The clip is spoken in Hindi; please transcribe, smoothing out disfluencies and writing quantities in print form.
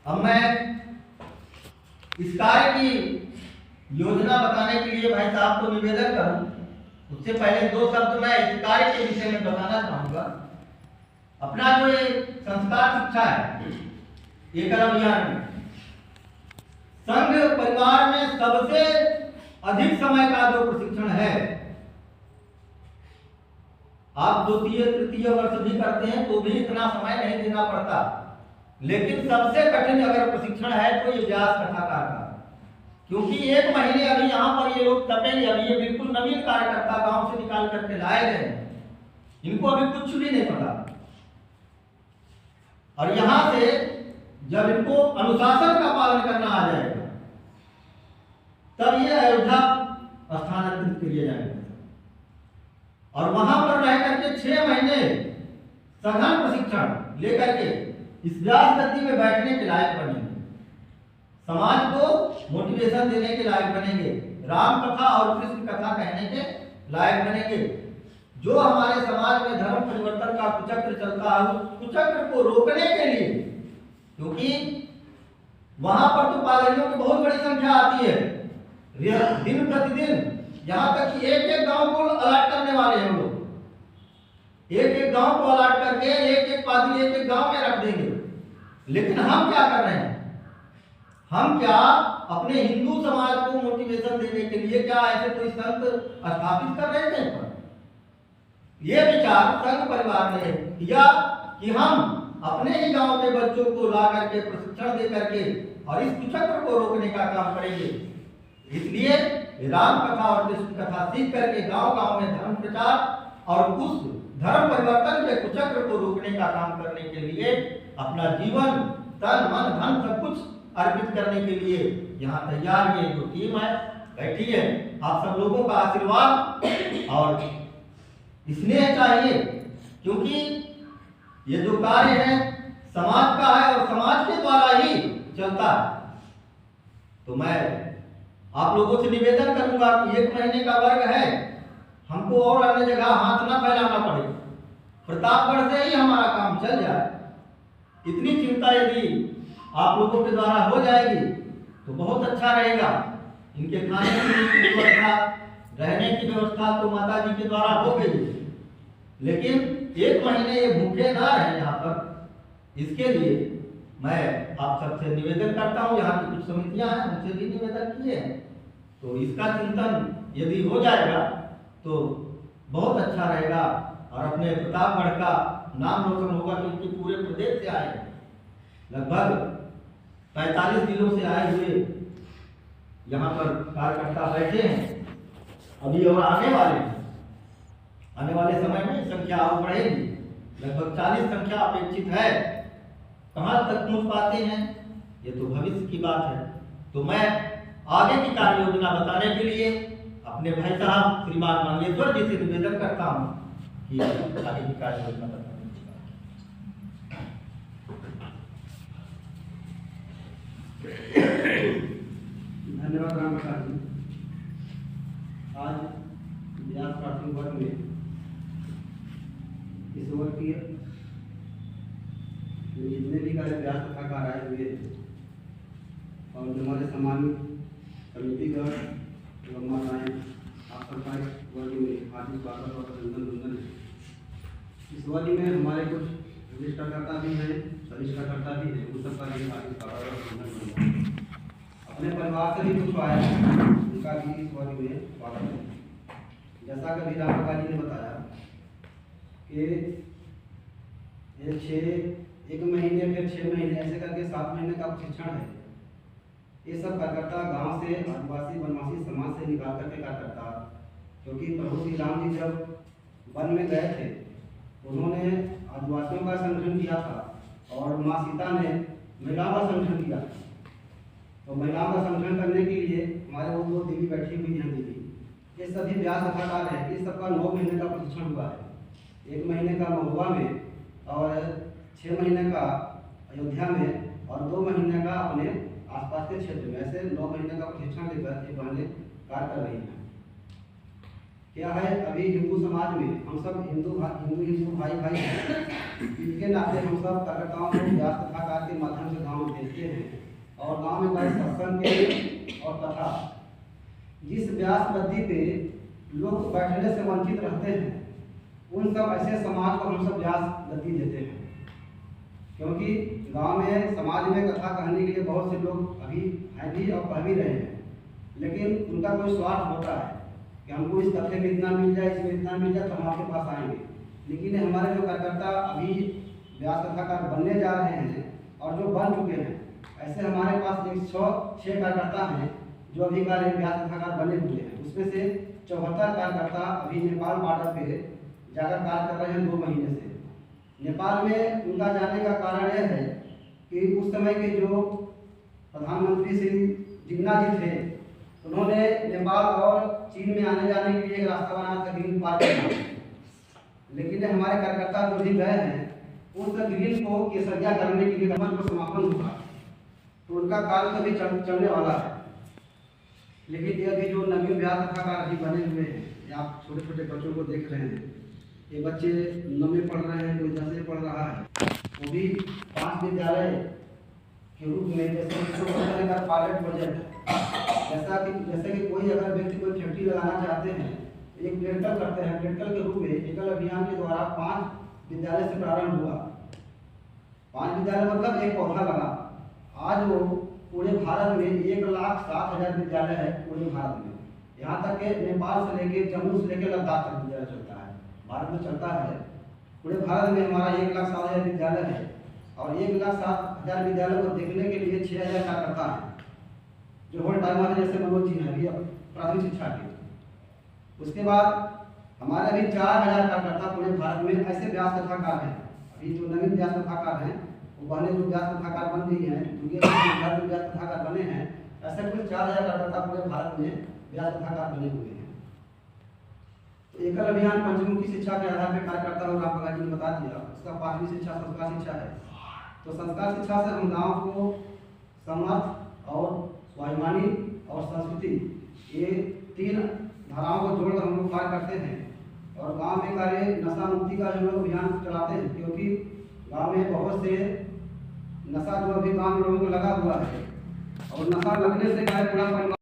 अब मैं इस कार्य की योजना बताने के लिए भाई साहब को निवेदन करूं, उससे पहले दो शब्द मैं इस कार्य के विषय में बताना चाहूंगा। अपना जो ये संस्कार शिक्षा है, एकल अभियान में संघ परिवार में सबसे अधिक समय का जो प्रशिक्षण है, आप द्वितीय तृतीय वर्ष भी करते हैं तो भी इतना समय नहीं देना पड़ता, लेकिन सबसे कठिन अगर प्रशिक्षण है तो ये व्यास कथाकार का, क्योंकि एक महीने अभी यहाँ पर ये लोग तपेंगे। अभी ये बिल्कुल नवीन कार्यकर्ता गांव से निकाल करके लाए गए हैं, इनको अभी कुछ भी नहीं पता। और यहां से जब इनको अनुशासन का पालन करना आ जाएगा तब ये अयोध्या स्थानांतरित किए जाएंगे और वहां पर रह करके 6 महीने सघन प्रशिक्षण लेकर के इस व्यास गद्दी में बैठने के लायक बनेंगे, समाज को मोटिवेशन देने के लायक बनेंगे, राम कथा और कृष्ण कथा कहने के लायक बनेंगे। जो हमारे समाज में धर्म परिवर्तन का कुचक्र चलता है, उस कुचक्र को रोकने के लिए, क्योंकि वहां पर तो पादरियों की बहुत बड़ी संख्या आती है, दिन प्रतिदिन यहाँ तक कि एक एक गांव को अलर्ट करने वाले हैं लोग, एक एक गांव को अलर्ट करके एक एक पादरी एक एक गांव में रख देंगे। लेकिन हम क्या कर रहे हैं, हम क्या अपने हिंदू समाज को मोटिवेशन देने के लिए क्या ऐसे कोई संत स्थापित कर रहे थे? ये विचार संघ परिवार ने किया कि हम अपने ही गांव के बच्चों को ला करके प्रशिक्षण दे करके और इस कुचक्र को रोकने का काम करेंगे। इसलिए राम कथा और कृष्ण कथा सीख करके गांव गांव में धर्म प्रचार और उस धर्म परिवर्तन के कुचक्र को रोकने का काम करने के लिए अपना जीवन तन मन धन सब कुछ अर्पित करने के लिए यहाँ तैयार ये जो टीम है बैठी है। आप सब लोगों का आशीर्वाद और स्नेह चाहिए, क्योंकि ये जो कार्य है समाज का है और समाज के द्वारा ही चलता है। तो मैं आप लोगों से निवेदन करूंगा कि 1 महीने का वर्ग है, हमको और अन्य जगह हाथ ना फैलाना पड़े, प्रतापगढ़ से ही हमारा काम चल जाए। इतनी चिंता यदि आप लोगों के द्वारा हो जाएगी तो बहुत अच्छा रहेगा। इनके खाने की व्यवस्था, रहने की व्यवस्था तो माता जी के द्वारा हो गई, लेकिन 1 महीने ये भूखे ना रहे यहाँ पर। इसके लिए मैं आप सबसे निवेदन करता हूँ, यहाँ की कुछ समितियाँ हैं उनसे भी निवेदन किए हैं, तो इसका चिंतन यदि हो जाएगा तो बहुत अच्छा रहेगा और अपने प्रतापगढ़ का नाम रोशन होगा। क्योंकि पूरे प्रदेश से आए, लगभग 45 जिलों से आए हुए यहाँ पर कार्यकर्ता बैठे हैं, अभी और आने वाले समय में संख्या और बढ़ेगी, लगभग 40 संख्या अपेक्षित है। कहाँ तक पहुँच पाते हैं ये तो भविष्य की बात है। तो मैं आगे की कार्य योजना बताने के लिए अपने भाई साहब श्रीमान मंगेश्वर जी से निवेदन करता हूँ कि आगे की कार्य योजना बताने धन्यवाद राम प्रकाश जी। आज व्यास प्राथमिक वर्ग में इस वर्ग की जितने भी कार्य व्यास कथाकार आए हुए और जो हमारे सामान्य समितिगण एवं माताएं आप सबका वर्ग में हार्दिक स्वागत और अभिनंदन है। इस वर्ग में हमारे कुछ निष्ठाकर्ता भी हैं, सनिष्ठाकर्ता भी हैं, उन सबका भी हार्दिक स्वागत और अभिनंदन है। अपने परिवार से भी कुछ आए उनका भी इस वर्ग में स्वागत है। जैसा कि राम प्रकाश जी ने बताया कि ये 1 महीने फिर 6 महीने ऐसे करके 7 महीने का प्रशिक्षण है। ये सब कार्यकर्ता गांव से आदिवासी वनवासी समाज से निकाल करके कार्यकर्ता, क्योंकि प्रभु श्री राम जी जब वन में गए थे उन्होंने आदिवासियों का संगठन किया था और माँ सीता ने महिलाओं का संगठन किया था। तो महिलाओं का संगठन करने के लिए हमारे वो 2 देवी बैठी हुई हैं दीदी, ये सभी व्यास कथाकार हैं। इस सबका 9 महीने का प्रशिक्षण हुआ है, 1 महीने का महुआ में और 6 महीने का अयोध्या में और 2 महीने का अपने आसपास के क्षेत्र में, ऐसे 9 महीने का प्रशिक्षण लेकर ये बहनें कार्य कर रही हैं। क्या है, अभी हिंदू समाज में हम सब हिंदू भाई भाई हैं। इसके नाते हम सब कार्यकर्ताओं को व्यास कथाकार के माध्यम से गाँव में भेजते हैं और गाँव में कई सत्संग के और कथा जिस व्यास गद्दी पे लोग बैठने से वंचित रहते हैं, उन सब ऐसे समाज को हम सब व्यास गद्दी देते हैं। क्योंकि गांव में समाज में कथा कहने के लिए बहुत से लोग अभी हैं भी और कह भी रहे हैं, लेकिन उनका कोई स्वार्थ होता है कि हमको इस कथे में इतना मिल जाए, इसमें इतना मिल जाए तो हम आपके पास आएंगे। लेकिन हमारे जो कार्यकर्ता अभी व्यास कथाकार बनने जा रहे हैं और जो बन चुके हैं, ऐसे हमारे पास 106 कार्यकर्ता हैं जो अभी का व्यास कथाकार बने हुए हैं। उसमें से 74 कार्यकर्ता अभी नेपाल बॉर्डर पे जाकर कार्य कर रहे हैं 2 महीने से। नेपाल में उनका जाने का कारण यह है कि उस समय के जो प्रधानमंत्री श्री जिन्ना जी थे, उन्होंने नेपाल और चीन में आने जाने के लिए एक रास्ता बनाया था, ग्रीन पार्क का। लेकिन हमारे कार्यकर्ता जो भी गए हैं, उस ग्रीन को केसरिया करने के लिए को समापन हुआ, तो उनका कार्य तो भी चलने वाला है। लेकिन ये अभी जो नवीन व्यास कथाकार अभी बने हुए हैं, ये आप छोटे छोटे बच्चों को देख रहे हैं। ये बच्चे 9 में पढ़ रहे हैं, कोई 10 में पढ़ रहा है। वो भी 5 विद्यालय के रूप में जैसे पायलट प्रोजेक्ट, जैसे कि कोई अगर व्यक्ति कोई फैक्ट्री लगाना चाहते हैं, एक प्रेक्टिकल करते हैं। प्रेक्टिकल के रूप में एकल अभियान के द्वारा 5 विद्यालय से प्रारंभ हुआ। 5 विद्यालय मतलब एक पौधा लगा। आज वो पूरे भारत में 1,07,000 विद्यालय है पूरे भारत में। यहाँ तक कि नेपाल से लेके जम्मू से लेकर लद्दाख तक विद्यालय चलता है, भारत में चलता है। पूरे भारत में हमारा 1,07,000 विद्यालय है और 1,07,000 विद्यालय को देखने के लिए 6,000 कार्यकर्ता है जो होल टाइमर है, जैसे मनोज जी हैं अभी प्राथमिक शिक्षा के। उसके बाद हमारे अभी 4,000 कार्यकर्ता पूरे भारत में ऐसे व्यास कथाकार हैं। अभी जो नवीन व्यास कथाकार हैं, वो पहले जो व्यास कथाकार बन गई हैं, व्यास कथाकार बने हैं, ऐसे कुल 4,000 कार्यकर्ता पूरे भारत में व्यास कथाकार बने हुए हैं। तो एकल अभियान पंचमुखी शिक्षा के आधार पर कार्यकर्ता और रामप्रकाश जी ने बता दिया, उसका 5वीं शिक्षा संस्कार शिक्षा है। तो संस्कार शिक्षा से हम गाँव को समर्थ और स्वाभिमानी और संस्कृति, ये 3 धाराओं को जोड़कर हम लोग कार्य करते हैं। और गांव में कार्य नशा मुक्ति का जो लोग अभियान चलाते हैं, क्योंकि गांव में बहुत से नशा जो अभी गांव में लोगों को लगा हुआ है और नशा लगने से क्या पूरा